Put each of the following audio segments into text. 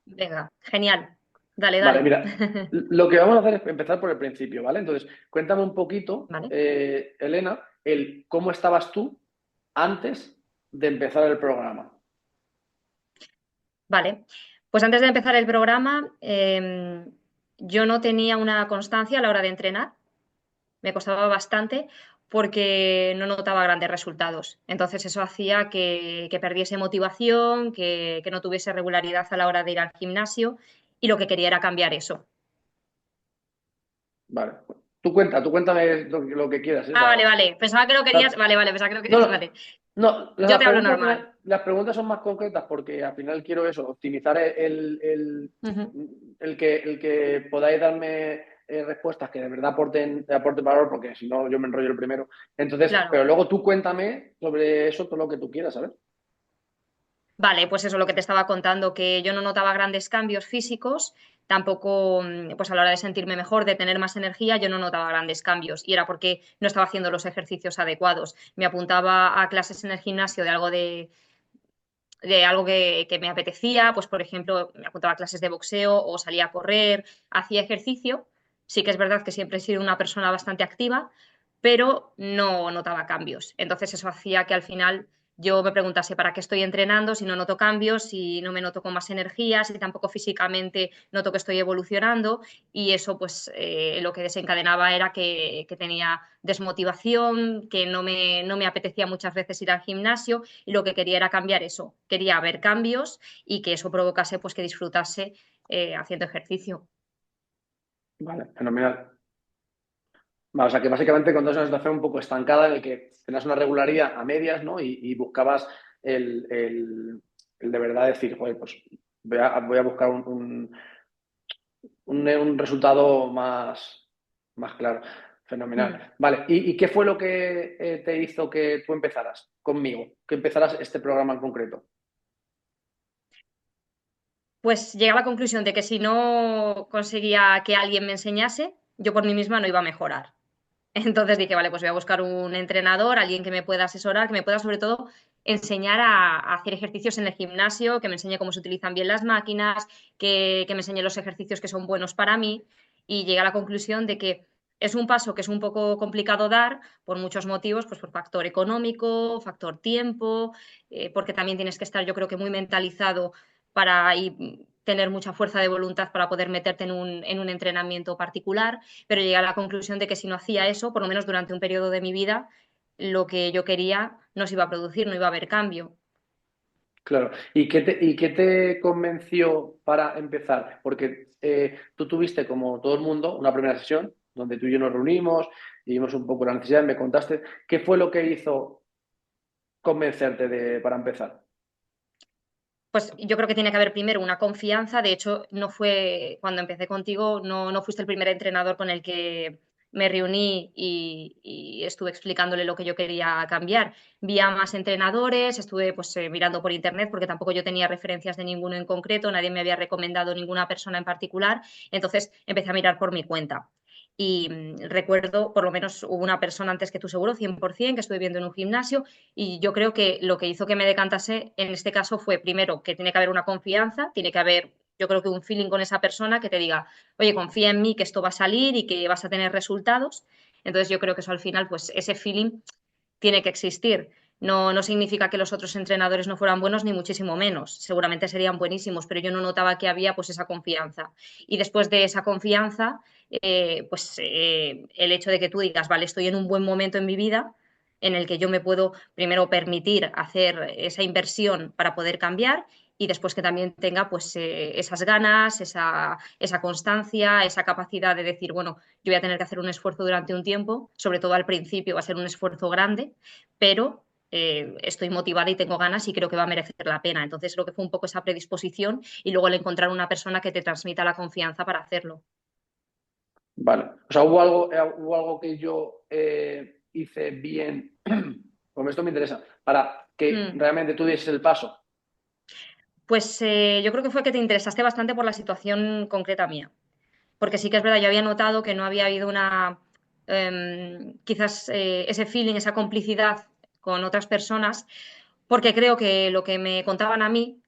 Venga, genial. Dale, Vale, dale. mira, lo que vamos a hacer es empezar por el principio, ¿vale? Entonces, cuéntame un poquito, Vale, Elena, el cómo estabas tú antes de empezar el programa. vale. Pues antes de empezar el programa, yo no tenía una constancia a la hora de entrenar. Me costaba bastante porque no notaba grandes resultados. Entonces eso hacía que perdiese motivación, que no tuviese regularidad a la hora de ir al gimnasio y lo que quería era cambiar eso. Vale. Tú cuéntame lo que quieras, ¿eh? Ah, vale, vale. Pensaba que lo querías. La- Vale, vale, pensaba que lo no, querías. no, Vale. no, Yo las te hablo preguntas al normal. final, las preguntas son más concretas porque al final quiero eso, optimizar Ujú. el que podáis darme respuestas que de verdad aporten valor, porque si no yo me enrollo el primero. Entonces, Claro. pero luego tú cuéntame sobre eso todo lo que tú quieras, ¿sabes? Vale, pues eso lo que te estaba contando, que yo no notaba grandes cambios físicos, tampoco, pues a la hora de sentirme mejor, de tener más energía, yo no notaba grandes cambios y era porque no estaba haciendo los ejercicios adecuados. Me apuntaba a clases en el gimnasio de algo que me apetecía, pues por ejemplo, me apuntaba a clases de boxeo o salía a correr, hacía ejercicio. Sí que es verdad que siempre he sido una persona bastante activa, pero no notaba cambios. Entonces eso hacía que al final yo me preguntase para qué estoy entrenando si no noto cambios, si no me noto con más energía, si tampoco físicamente noto que estoy evolucionando y eso pues lo que desencadenaba era que tenía desmotivación, que no me apetecía muchas veces ir al gimnasio y lo que quería era cambiar eso. Quería ver cambios y que eso provocase pues que disfrutase haciendo ejercicio. Vale, fenomenal. Vale, o sea que básicamente encontrás una situación un poco estancada en el que tenías una regularidad a medias, ¿no? Y buscabas el de verdad decir, joder, pues voy a buscar un resultado más claro. Mm. Fenomenal. Vale, ¿y qué fue lo que te hizo que tú empezaras conmigo? Que empezaras este programa en concreto. Pues llegué a la conclusión de que si no conseguía que alguien me enseñase, yo por mí misma no iba a mejorar. Entonces dije, vale, pues voy a buscar un entrenador, alguien que me pueda asesorar, que me pueda sobre todo enseñar a hacer ejercicios en el gimnasio, que me enseñe cómo se utilizan bien las máquinas, que me enseñe los ejercicios que son buenos para mí. Y llegué a la conclusión de que es un paso que es un poco complicado dar por muchos motivos, pues por factor económico, factor tiempo, porque también tienes que estar, yo creo que muy mentalizado para y tener mucha fuerza de voluntad para poder meterte en un entrenamiento particular, pero llegué a la conclusión de que si no hacía eso, por lo menos durante un periodo de mi vida, lo que yo quería no se iba a producir, no iba a haber cambio. Claro. ¿Y qué te convenció para empezar? Porque tú tuviste, como todo el mundo, una primera sesión donde tú y yo nos reunimos y vimos un poco la necesidad, me contaste. ¿Qué fue lo que hizo convencerte para empezar? Pues yo creo que tiene que haber primero una confianza. De hecho, no fue cuando empecé contigo, no fuiste el primer entrenador con el que me reuní y estuve explicándole lo que yo quería cambiar. Vi a más entrenadores, estuve pues mirando por internet porque tampoco yo tenía referencias de ninguno en concreto, nadie me había recomendado ninguna persona en particular, entonces empecé a mirar por mi cuenta. Y recuerdo, por lo menos hubo una persona antes que tú seguro, 100%, que estuve viendo en un gimnasio y yo creo que lo que hizo que me decantase en este caso fue, primero, que tiene que haber una confianza, tiene que haber, yo creo que un feeling con esa persona que te diga, oye, confía en mí que esto va a salir y que vas a tener resultados. Entonces yo creo que eso al final, pues ese feeling tiene que existir. No significa que los otros entrenadores no fueran buenos, ni muchísimo menos. Seguramente serían buenísimos, pero yo no notaba que había pues esa confianza. Y después de esa confianza, el hecho de que tú digas, vale, estoy en un buen momento en mi vida, en el que yo me puedo primero permitir hacer esa inversión para poder cambiar y después que también tenga pues esas ganas, esa constancia, esa capacidad de decir, bueno, yo voy a tener que hacer un esfuerzo durante un tiempo, sobre todo al principio va a ser un esfuerzo grande, pero estoy motivada y tengo ganas y creo que va a merecer la pena. Entonces creo que fue un poco esa predisposición y luego el encontrar una persona que te transmita la confianza para hacerlo. Vale. O sea, hubo algo que yo hice bien, como esto me interesa, para que Mm. realmente tú dieses el paso. Pues yo creo que fue que te interesaste bastante por la situación concreta mía. Porque sí que es verdad, yo había notado que no había habido quizás ese feeling, esa complicidad con otras personas, porque creo que lo que me contaban a mí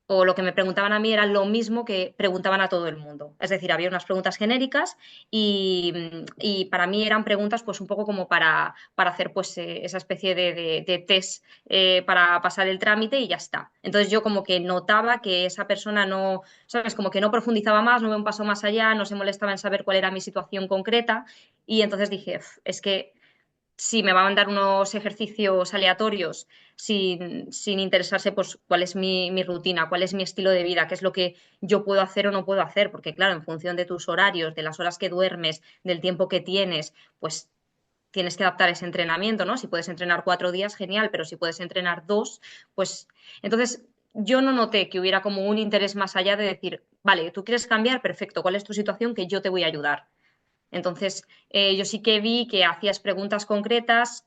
o lo que me preguntaban a mí era lo mismo que preguntaban a todo el mundo. Es decir, había unas preguntas genéricas y para mí eran preguntas pues un poco como para hacer pues esa especie de test para pasar el trámite y ya está. Entonces yo como que notaba que esa persona no, ¿sabes? Como que no profundizaba más, no me un paso más allá, no se molestaba en saber cuál era mi situación concreta y entonces dije, Es que si me va a mandar unos ejercicios aleatorios sin interesarse pues cuál es mi rutina, cuál es mi estilo de vida, qué es lo que yo puedo hacer o no puedo hacer, porque claro, en función de tus horarios, de las horas que duermes, del tiempo que tienes, pues tienes que adaptar ese entrenamiento, ¿no? Si puedes entrenar 4 días, genial, pero si puedes entrenar dos, pues entonces yo no noté que hubiera como un interés más allá de decir, vale, tú quieres cambiar, perfecto, ¿cuál es tu situación que yo te voy a ayudar? Entonces, yo sí que vi que hacías preguntas concretas,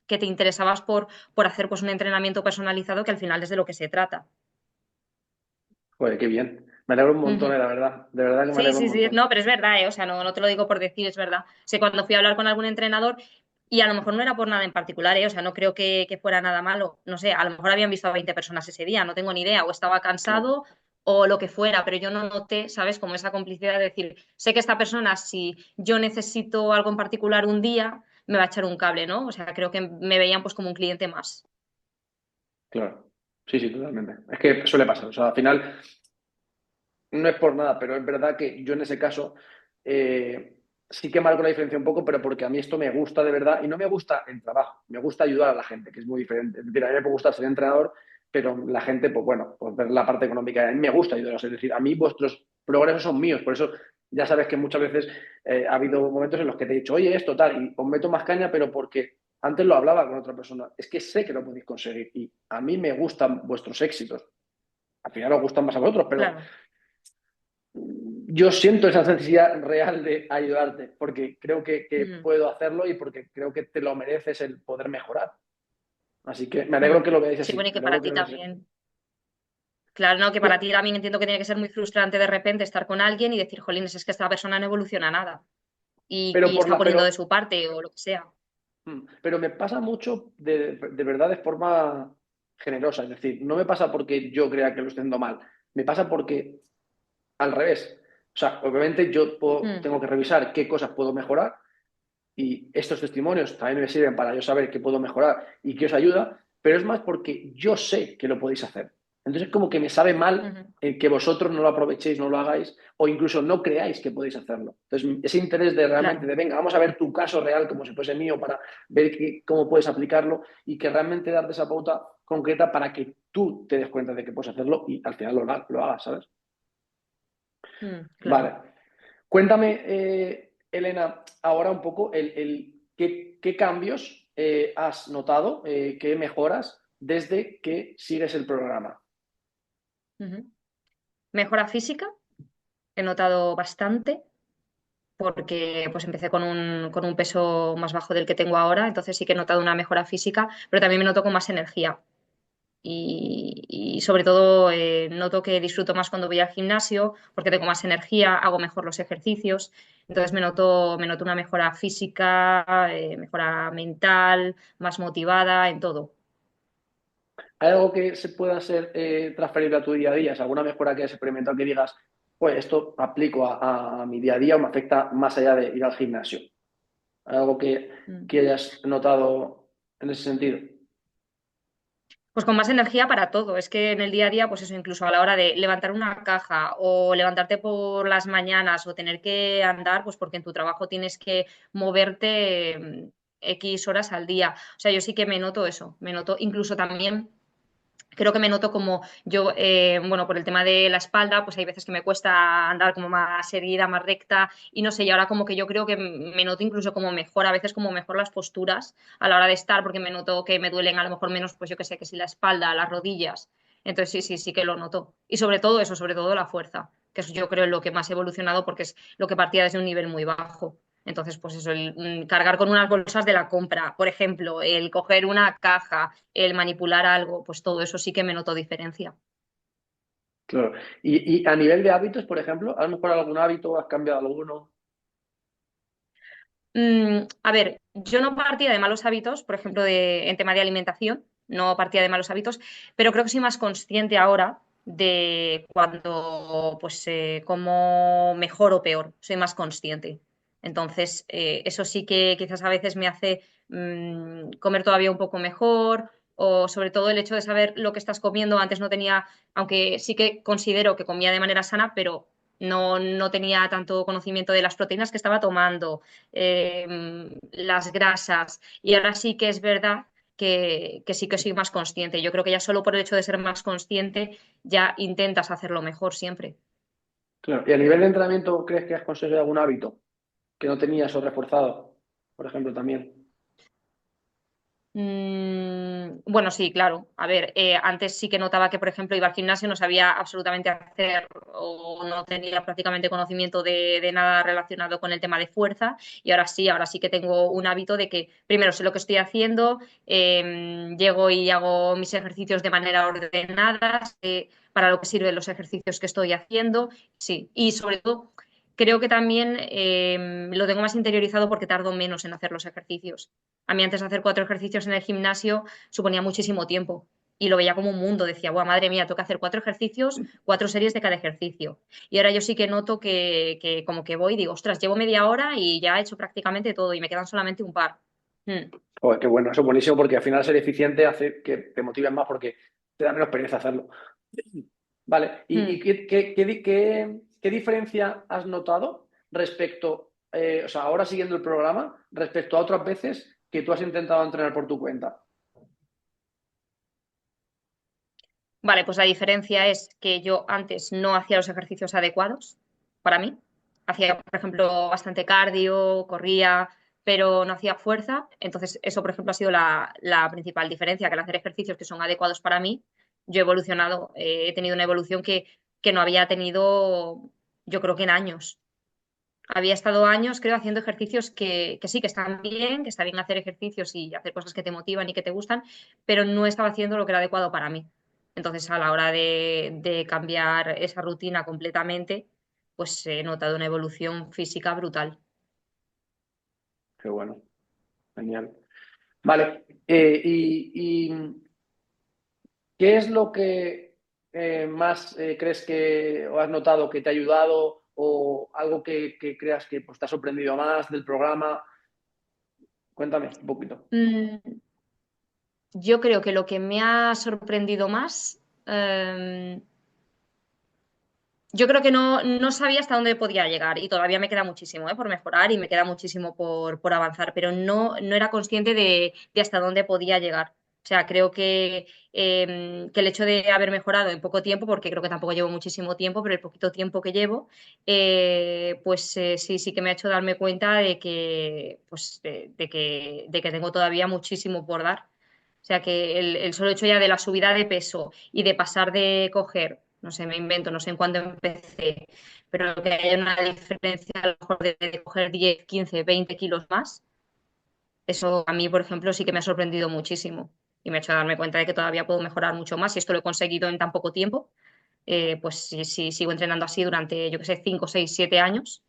que te interesabas por hacer pues, un entrenamiento personalizado, que al final es de lo que se trata. Joder, qué bien. Me alegro un montón, Ujú. la verdad. De verdad que me Sí, alegro un sí, sí, montón. no, pero es verdad, O sea, no te lo digo por decir, es verdad. Sé cuando fui a hablar con algún entrenador, y a lo mejor no era por nada en particular, O sea, no creo que fuera nada malo. No sé, a lo mejor habían visto a 20 personas ese día, no tengo ni idea, o estaba Claro, cansado o lo que fuera, pero yo no noté, ¿sabes? Como esa complicidad de decir, sé que esta persona, si yo necesito algo en particular un día, me va a echar un cable, ¿no? O sea, creo que me veían pues como un cliente más. claro. Sí, sí, totalmente. Es que suele pasar. O sea, al final, no es por nada, pero es verdad que yo en ese caso sí que marco la diferencia un poco, pero porque a mí esto me gusta de verdad y no me gusta el trabajo, me gusta ayudar a la gente, que es muy diferente. Es decir, a mí me puede gustar ser entrenador, pero la gente, pues bueno, pues ver la parte económica, a mí me gusta ayudar. Es decir, a mí vuestros progresos son míos, por eso ya sabes que muchas veces ha habido momentos en los que te he dicho, oye, esto tal, y os meto más caña, pero porque antes lo hablaba con otra persona, es que sé que lo podéis conseguir y a mí me gustan vuestros éxitos. Al final os gustan más a vosotros, pero Claro. yo siento esa necesidad real de ayudarte, porque creo que Mm, puedo hacerlo y porque creo que te lo mereces el poder mejorar. Así que me alegro mm. que lo veáis Sí, así, bueno, y me que para alegro que ti lo veáis así. también. Claro, no, que para No, ti también entiendo que tiene que ser muy frustrante de repente estar con alguien y decir, jolines, es que esta persona no evoluciona nada pero y por está la, poniendo de su parte o lo que sea. pero me pasa mucho de verdad de forma generosa, es decir, no me pasa porque yo crea que lo estoy haciendo mal, me pasa porque al revés. O sea, obviamente Mm, tengo que revisar qué cosas puedo mejorar y estos testimonios también me sirven para yo saber qué puedo mejorar y qué os ayuda, pero es más porque yo sé que lo podéis hacer. Entonces, como que me sabe mal ujú. el que vosotros no lo aprovechéis, no lo hagáis, o incluso no creáis que podéis hacerlo. Entonces, ese interés de realmente, Claro, de venga, vamos a ver tu caso real como si fuese mío para ver cómo puedes aplicarlo y que realmente darte esa pauta concreta para que tú te des cuenta de que puedes hacerlo y al final lo hagas, ¿sabes? claro. Vale. Cuéntame, Elena, ahora un poco qué cambios has notado, qué mejoras desde que sigues el programa. Ujú. Mejora física, he notado bastante porque pues empecé con un peso más bajo del que tengo ahora, entonces sí que he notado una mejora física, pero también me noto con más energía. Y sobre todo noto que disfruto más cuando voy al gimnasio porque tengo más energía, hago mejor los ejercicios, entonces me noto una mejora física, mejora mental, más motivada en todo. ¿Hay algo que se pueda ser transferible a tu día a día? ¿Es alguna mejora que has experimentado que digas, pues esto aplico a mi día a día o me afecta más allá de ir al gimnasio? ¿Hay algo Mm. que hayas notado en ese sentido? Pues con más energía para todo. Es que en el día a día, pues eso, incluso a la hora de levantar una caja o levantarte por las mañanas o tener que andar, pues porque en tu trabajo tienes que moverte X horas al día. O sea, yo sí que me noto eso. Me noto incluso también. Creo que me noto como yo, bueno, por el tema de la espalda, pues hay veces que me cuesta andar como más erguida, más recta y no sé, y ahora como que yo creo que me noto incluso como mejor, a veces como mejor las posturas a la hora de estar, porque me noto que me duelen a lo mejor menos, pues yo que sé, que si la espalda, las rodillas. Entonces sí, sí, sí que lo noto. Y sobre todo eso, sobre todo la fuerza, que es yo creo lo que más he evolucionado porque es lo que partía desde un nivel muy bajo. Entonces, pues eso, el cargar con unas bolsas de la compra, por ejemplo, el coger una caja, el manipular algo, pues todo eso sí que me noto diferencia. Claro. Y a nivel de hábitos, por ejemplo, ¿has mejorado algún hábito? ¿Has cambiado alguno? A ver, yo no partía de malos hábitos, por ejemplo, en tema de alimentación, no partía de malos hábitos, pero creo que soy más consciente ahora de cuando pues como mejor o peor, soy más consciente. Entonces, eso sí que quizás a veces me hace comer todavía un poco mejor, o sobre todo el hecho de saber lo que estás comiendo. Antes no tenía, aunque sí que considero que comía de manera sana, pero no tenía tanto conocimiento de las proteínas que estaba tomando, las grasas, y ahora sí que es verdad que sí que soy más consciente. Yo creo que ya solo por el hecho de ser más consciente ya intentas hacerlo mejor siempre. Claro. ¿Y a nivel de entrenamiento crees que has conseguido algún hábito que no tenías o reforzado, por ejemplo, también? Bueno, sí, claro. A ver, antes sí que notaba que, por ejemplo, iba al gimnasio, no sabía absolutamente hacer o no tenía prácticamente conocimiento de nada relacionado con el tema de fuerza. Y ahora sí que tengo un hábito de que primero sé lo que estoy haciendo, llego y hago mis ejercicios de manera ordenada, sé para lo que sirven los ejercicios que estoy haciendo. Sí, y sobre todo creo que también lo tengo más interiorizado porque tardo menos en hacer los ejercicios. A mí antes de hacer 4 ejercicios en el gimnasio suponía muchísimo tiempo y lo veía como un mundo. Decía, guau, madre mía, tengo que hacer 4 ejercicios, 4 series de cada ejercicio. Y ahora yo sí que noto que como que voy y digo, ostras, llevo media hora y ya he hecho prácticamente todo y me quedan solamente un par. Mm, Joder, qué bueno, eso es buenísimo porque al final ser eficiente hace que te motives más porque te da menos pereza hacerlo. Vale, ¿y, mm. qué diferencia has notado respecto, o sea, ahora siguiendo el programa, respecto a otras veces que tú has intentado entrenar por tu cuenta? Vale, pues la diferencia es que yo antes no hacía los ejercicios adecuados para mí. Hacía, por ejemplo, bastante cardio, corría, pero no hacía fuerza. Entonces, eso, por ejemplo, ha sido la principal diferencia, que al hacer ejercicios que son adecuados para mí, yo he evolucionado, he tenido una evolución que no había tenido, yo creo que en años. Había estado años, creo, haciendo ejercicios que sí, que están bien, que está bien hacer ejercicios y hacer cosas que te motivan y que te gustan, pero no estaba haciendo lo que era adecuado para mí. Entonces, a la hora de cambiar esa rutina completamente, pues he notado una evolución física brutal. Qué bueno, genial. Vale, y ¿qué es lo que más crees que o has notado que te ha ayudado o algo que creas que pues, te ha sorprendido más del programa? Cuéntame un poquito. Mm, yo creo que lo que me ha sorprendido más, yo creo que no sabía hasta dónde podía llegar y todavía me queda muchísimo, por mejorar y me queda muchísimo por avanzar, pero no era consciente de hasta dónde podía llegar. O sea, creo que el hecho de haber mejorado en poco tiempo, porque creo que tampoco llevo muchísimo tiempo, pero el poquito tiempo que llevo, pues sí que me ha hecho darme cuenta pues, de que tengo todavía muchísimo por dar. O sea, que el solo hecho ya de la subida de peso y de pasar de coger, no sé, me invento, no sé en cuándo empecé, pero que haya una diferencia a lo mejor de coger 10, 15, 20 kilos más, eso a mí, por ejemplo, sí que me ha sorprendido muchísimo y me ha hecho darme cuenta de que todavía puedo mejorar mucho más. Y esto lo he conseguido en tan poco tiempo, pues si sigo entrenando así durante, yo qué sé, 5, 6, 7 años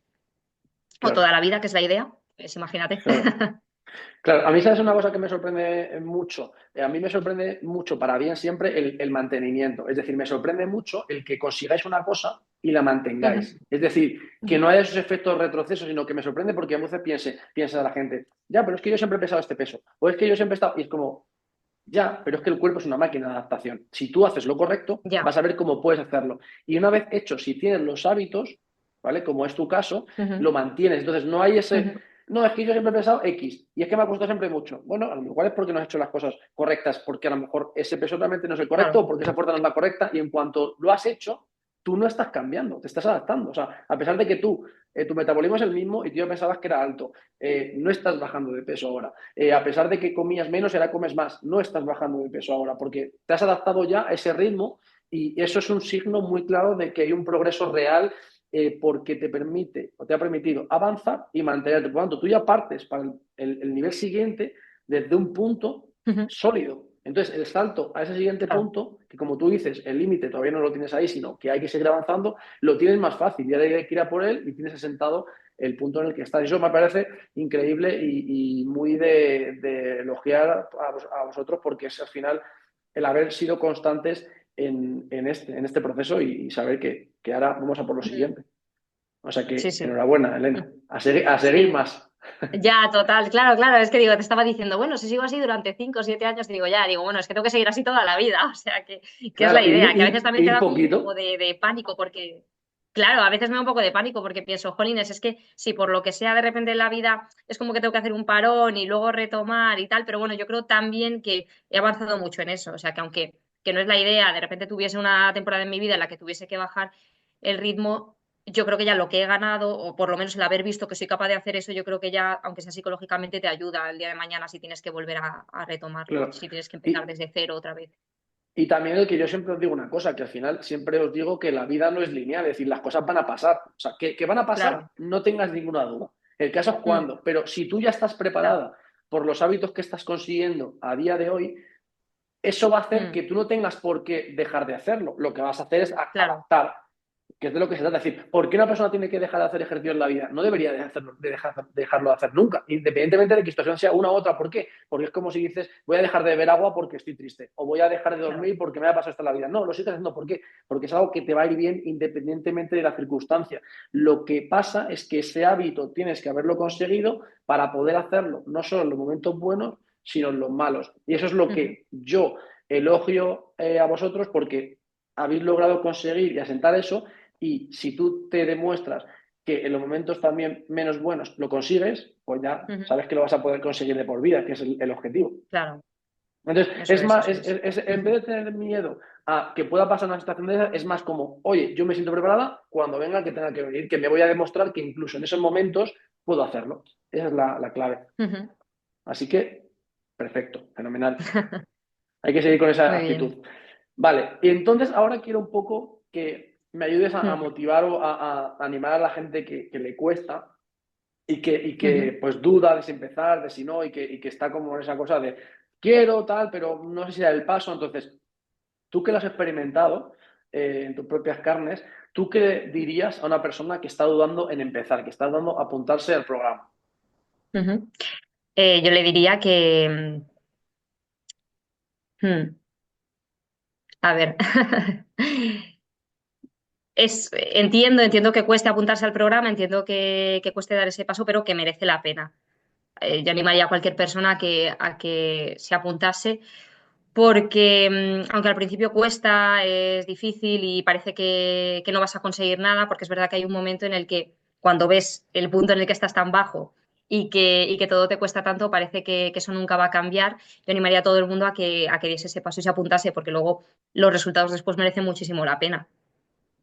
o toda Claro, la vida, que es la idea, pues imagínate. claro. Claro, a mí sabes una cosa que me sorprende mucho. A mí me sorprende mucho para bien siempre el mantenimiento. Es decir, me sorprende mucho el que consigáis una cosa y la mantengáis. Es decir, que no haya esos efectos retrocesos, sino que me sorprende porque a veces piensa la gente, ya, pero es que yo siempre he pesado este peso. O es que yo siempre he estado. Y es como, ya, pero es que el cuerpo es una máquina de adaptación. Si tú haces lo correcto, Ya. vas a ver cómo puedes hacerlo. Y una vez hecho, si tienes los hábitos, ¿vale? Como es tu caso, Ujú, lo mantienes. Entonces no hay ese, ujú. no, es que yo siempre he pensado X y es que me ha costado siempre mucho. Bueno, a lo mejor es porque no has hecho las cosas correctas, porque a lo mejor ese peso realmente no es el correcto o Claro, porque esa fuerza no es la correcta y en cuanto lo has hecho, tú no estás cambiando, te estás adaptando. O sea, a pesar de que tu metabolismo es el mismo y tú ya pensabas que era alto, no estás bajando de peso ahora. A pesar de que comías menos, ahora comes más, no estás bajando de peso ahora porque te has adaptado ya a ese ritmo y eso es un signo muy claro de que hay un progreso real porque te permite o te ha permitido avanzar y mantenerte. Por lo tanto, tú ya partes para el nivel siguiente desde un punto ujú, sólido. Entonces, el salto a ese siguiente claro. punto, que como tú dices, el límite todavía no lo tienes ahí, sino que hay que seguir avanzando, lo tienes más fácil. Ya hay que ir a por él y tienes asentado el punto en el que estás. Eso me parece increíble y muy de elogiar a vosotros porque es al final el haber sido constantes en este proceso y saber que ahora vamos a por lo Mm. siguiente. O sea Sí, que sí. enhorabuena, Elena. A seguir Sí. más. Ya, total, claro, claro, es que digo, te estaba diciendo, bueno, si sigo así durante 5 o 7 años, digo, ya, digo, bueno, es que tengo que seguir así toda la vida, o sea, que es la Claro, idea, que a veces también te ir da como un poco poquito. de pánico, porque, claro, a veces me da un poco de pánico, porque pienso, jolines, es que si por lo que sea de repente en la vida es como que tengo que hacer un parón y luego retomar y tal, pero bueno, yo creo también que he avanzado mucho en eso, o sea, que aunque que no es la idea, de repente tuviese una temporada en mi vida en la que tuviese que bajar el ritmo, yo creo que ya lo que he ganado, o por lo menos el haber visto que soy capaz de hacer eso, yo creo que ya, aunque sea psicológicamente, te ayuda el día de mañana si tienes que volver a retomarlo, Claro. si tienes que empezar Y, desde cero otra vez. y también el que yo siempre os digo una cosa, que al final siempre os digo que la vida no es lineal, es decir, las cosas van a pasar. O sea, que van a pasar, Claro, no tengas ninguna duda. El caso es mm, cuándo. Pero si tú ya estás claro, preparada por los hábitos que estás consiguiendo a día de hoy, eso va a hacer mm, que tú no tengas por qué dejar de hacerlo. Lo que vas a hacer es claro, adaptar, que es de lo que se trata. Es decir, ¿por qué una persona tiene que dejar de hacer ejercicio en la vida? No debería dejarlo de hacer nunca, independientemente de que situación sea una u otra. ¿Por qué? Porque es como si dices, voy a dejar de beber agua porque estoy triste, o voy a dejar de claro. dormir porque me ha pasado esto en la vida. No, lo sigues haciendo. ¿Por qué? Porque es algo que te va a ir bien independientemente de la circunstancia. Lo que pasa es que ese hábito tienes que haberlo conseguido para poder hacerlo, no solo en los momentos buenos, sino en los malos. Y eso es lo Ujú, que yo elogio a vosotros porque habéis logrado conseguir y asentar eso y si tú te demuestras que en los momentos también menos buenos lo consigues, pues ya ujú, sabes que lo vas a poder conseguir de por vida, que es el objetivo. claro, Entonces, eso es, eso es. en vez de tener miedo a que pueda pasar una situación de esa, es más como, oye, yo me siento preparada cuando venga que tenga que venir, que me voy a demostrar que incluso en esos momentos puedo hacerlo. Esa es la clave. Ujú. Así que, perfecto, fenomenal. Hay que seguir con esa Muy bien. actitud. Vale, y entonces ahora quiero un poco que me ayudes a Mm, motivar o a animar a la gente que le cuesta y que ujú. pues duda de si empezar, de si no, y que está como en esa cosa de quiero tal, pero no sé si da el paso. Entonces, tú que lo has experimentado en tus propias carnes, ¿tú qué dirías a una persona que está dudando en empezar, que está dudando a apuntarse al programa? Ujú. Yo le diría que, a ver, entiendo que cueste apuntarse al programa, entiendo que cueste dar ese paso, pero que merece la pena. Yo animaría a cualquier persona a que se apuntase, porque aunque al principio cuesta, es difícil y parece que no vas a conseguir nada, porque es verdad que hay un momento en el que cuando ves el punto en el que estás tan bajo y que todo te cuesta tanto, parece que eso nunca va a cambiar. Yo animaría a todo el mundo a que diese ese paso y se apuntase, porque luego los resultados después merecen muchísimo la pena.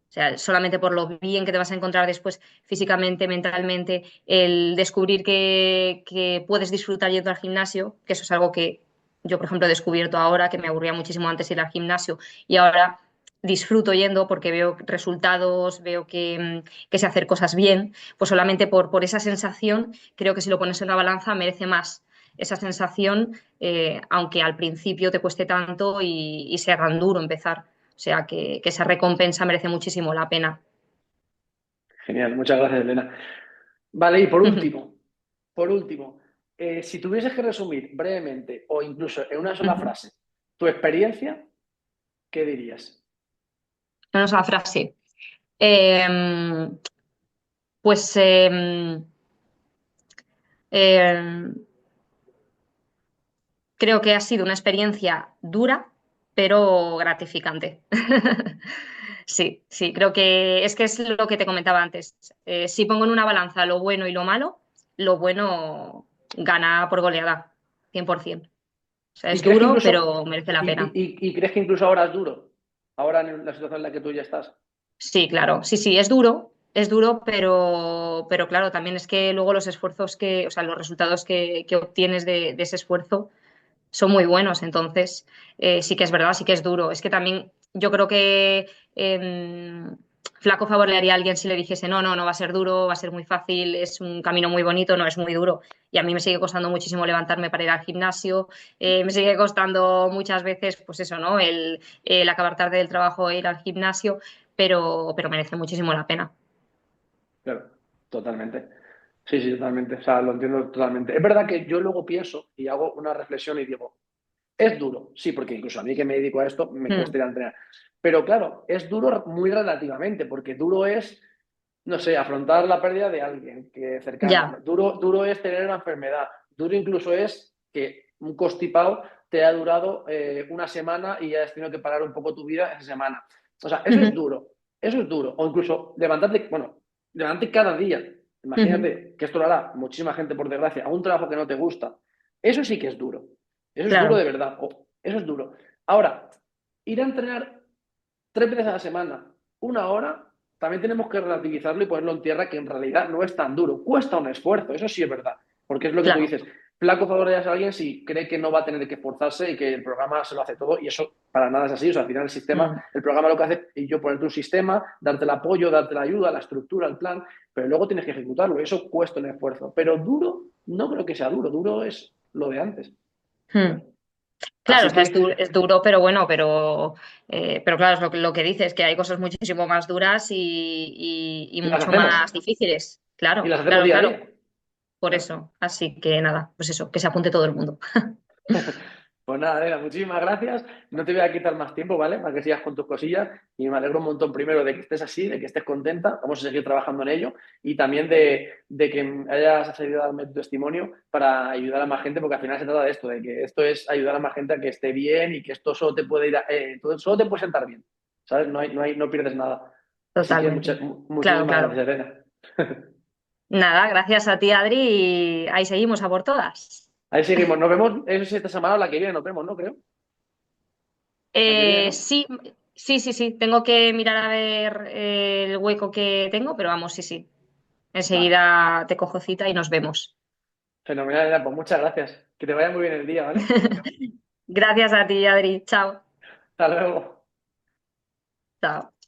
O sea, solamente por lo bien que te vas a encontrar después físicamente, mentalmente, el descubrir que puedes disfrutar yendo al gimnasio, que eso es algo que yo, por ejemplo, he descubierto ahora, que me aburría muchísimo antes ir al gimnasio y ahora disfruto yendo porque veo resultados, veo que sé hacer cosas bien, pues solamente por esa sensación, creo que si lo pones en una balanza merece más esa sensación, aunque al principio te cueste tanto y sea tan duro empezar. O sea que esa recompensa merece muchísimo la pena. Genial, muchas gracias, Elena. Vale, y por último, si tuvieses que resumir brevemente o incluso en una sola frase tu experiencia, ¿qué dirías? Vamos a la frase. Eh, pues eh, creo que ha sido una experiencia dura, pero gratificante. Sí, sí, creo que es lo que te comentaba antes. Si pongo en una balanza lo bueno y lo bueno gana por goleada, 100%. O sea, ¿Y es crees que duro, incluso, pero merece la y, pena. y crees que incluso ahora es duro? Ahora en la situación en la que tú ya estás. Sí, claro, sí, sí, es duro, pero claro, también es que luego los esfuerzos o sea, los resultados que obtienes de ese esfuerzo son muy buenos, entonces sí que es verdad, sí que es duro. Es que también yo creo que flaco favor le haría a alguien si le dijese, no, no, no va a ser duro, va a ser muy fácil, es un camino muy bonito, no, es muy duro. Y a mí me sigue costando muchísimo levantarme para ir al gimnasio, me sigue costando muchas veces, pues eso, ¿no? El acabar tarde del trabajo e ir al gimnasio, pero merece muchísimo la pena. Claro, totalmente. Sí, totalmente. O sea, lo entiendo totalmente. Es verdad que yo luego pienso y hago una reflexión y digo, Es duro, sí, porque incluso a mí que me dedico a esto me Mm, cuesta ir a entrenar. Pero claro, es duro muy relativamente, porque duro es, no sé, afrontar la pérdida de alguien que cercano. ya. Duro es tener una enfermedad. Duro incluso es que un constipado te ha durado una semana y has tenido que parar un poco tu vida esa semana. O sea, eso es Ujú, duro. Eso es duro. O incluso levantarte, bueno, levantarte cada día. ujú, Imagínate que esto lo hará muchísima gente, por desgracia, a un trabajo que no te gusta. Eso sí que es duro. Eso es duro claro. de verdad. Eso es duro. Ahora, ir a entrenar 3 veces a la semana, 1 hora, también tenemos que relativizarlo y ponerlo en tierra, que en realidad no es tan duro. Cuesta un esfuerzo, eso sí es verdad. Porque es lo que tú Claro. dices. Flaco favor es a alguien si cree que no va a tener que esforzarse y que el programa se lo hace todo, y eso para nada es así. O sea, al final el sistema, Mm, el programa lo que hace es yo ponerte un sistema, darte el apoyo, darte la ayuda, la estructura, el plan, pero luego tienes que ejecutarlo. Y eso cuesta un esfuerzo. Pero duro, no creo que sea duro. Duro es lo de antes. mm. Claro, o Así sea, que, es duro, pero bueno, pero claro, es lo que dices, que hay cosas muchísimo más duras y y las mucho hacemos. más difíciles. Y Claro, las hacemos claro, día a claro. día. Por Claro. eso. Así que nada, pues eso, que se apunte todo el mundo. Pues nada, Elena, muchísimas gracias. No te voy a quitar más tiempo, ¿vale? Para que sigas con tus cosillas. Y me alegro un montón primero de que estés así, de que estés contenta. Vamos a seguir trabajando en ello. Y también de que hayas accedido a darme tu testimonio para ayudar a más gente, porque al final se trata de esto, de que esto es ayudar a más gente a que esté bien y que esto solo te puede ir solo te puede sentar bien. ¿Sabes? No pierdes nada. Así que Totalmente. Claro, muchísimas claro. gracias, Elena. Nada, gracias a ti, Adri, y ahí seguimos a por todas. Ahí seguimos. Nos vemos, eso sí, esta semana o la que viene nos vemos, ¿no? Creo. La que viene, ¿no? Sí, sí, sí, sí. Tengo que mirar a ver el hueco que tengo, pero vamos, sí, sí. Vale. Enseguida te cojo cita y nos vemos. Fenomenal, Elena. Pues muchas gracias. Que te vaya muy bien el día, ¿vale? Gracias a ti, Adri. Chao. Hasta luego. Chao.